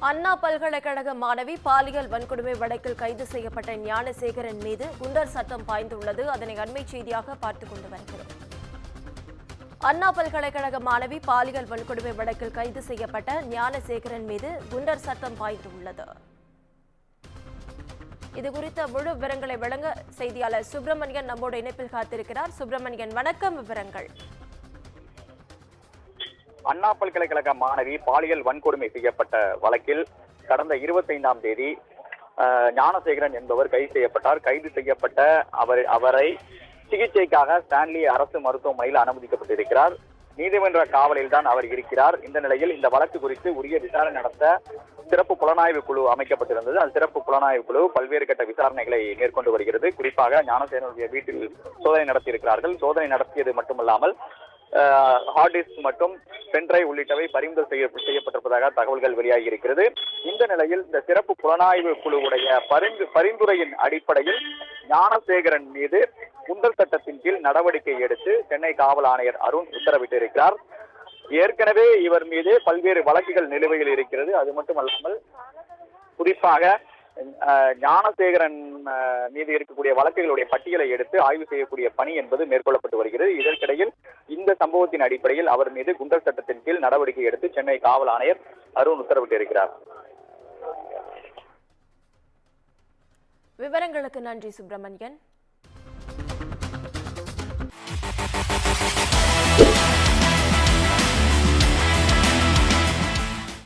அண்ணா பல்கலைக்கழக மாணவி பாலியல் வன்கொடுமை வழக்கில் கைது செய்யப்பட்ட ஞானசேகரன் மீது குண்டர் சட்டம் பாய்ந்துள்ளது. அதனை அண்மை செய்தியாக பார்த்துக் கொண்டு வருகிறோம். அண்ணா பல்கலைக்கழக மாணவி பாலியல் வன்கொடுமை வழக்கில் கைது செய்யப்பட்ட ஞானசேகரன் மீது குண்டர் சட்டம் பாய்ந்துள்ளது. இதுகுறித்த முழு விவரங்களை வழங்க செய்தியாளர் சுப்பிரமணியன் நம்மோடு இணைப்பில் காத்திருக்கிறார். சுப்பிரமணியன், வணக்கம். விவரங்கள். அண்ணா பல்கலைக்கழக மாணவி பாலியல் வன்கொடுமை செய்யப்பட்ட வழக்கில் கடந்த 25ஆம் தேதி ஞானசேகரன் என்பவர் கைது செய்யப்பட்டார். கைது செய்யப்பட்ட அவரை சிகிச்சைக்காக ஸ்டான்லி அரசு மருத்துவமனையில் அனுமதிக்கப்பட்டிருக்கிறார். நீதிமன்ற காவலில் தான் அவர் இருக்கிறார். இந்த நிலையில் இந்த வழக்கு குறித்து உரிய விசாரணை நடத்த சிறப்பு புலனாய்வு குழு அமைக்கப்பட்டிருந்தது. அந்த சிறப்பு புலனாய்வு குழு பல்வேறு கட்ட விசாரணைகளை மேற்கொண்டு வருகிறது. குறிப்பாக ஞானசேகரனுடைய வீட்டில் சோதனை நடத்தியிருக்கிறார்கள். சோதனை நடத்தியது மட்டுமல்லாமல் ஹார்ட் டிஸ்க் மற்றும் பென்டிரைவ் உள்ளிட்டவை பறிமுதல் செய்யப்பட்டிருப்பதாக தகவல்கள் வெளியாகி இருக்கிறது. இந்த நிலையில் இந்த சிறப்பு புலனாய்வு குழுவுடைய பரிந்துரையின் அடிப்படையில் ஞானசேகரன் மீது குண்டர் சட்டத்தின் கீழ் நடவடிக்கை எடுத்து சென்னை காவல் ஆணையர் அருண் உத்தரவிட்டிருக்கிறார். ஏற்கனவே இவர் மீது பல்வேறு வழக்குகள் நிலுவையில் இருக்கிறது. அது மட்டுமல்லாமல் குறிப்பாக ஞானசேகரன் மீது இருக்கக்கூடிய வழக்குகளுடைய பட்டியலை எடுத்து ஆய்வு செய்யக்கூடிய பணி என்பது மேற்கொள்ளப்பட்டு வருகிறது. இதற்கிடையில் இந்த சம்பவத்தின் அடிப்படையில் அவர் மீது குண்டர் சட்டத்தின் கீழ் நடவடிக்கை எடுத்து சென்னை காவல் ஆணையர் அருண் உத்தரவிட்டிருக்கிறார். விவரங்களுக்கு நன்றி சுப்பிரமணியன்.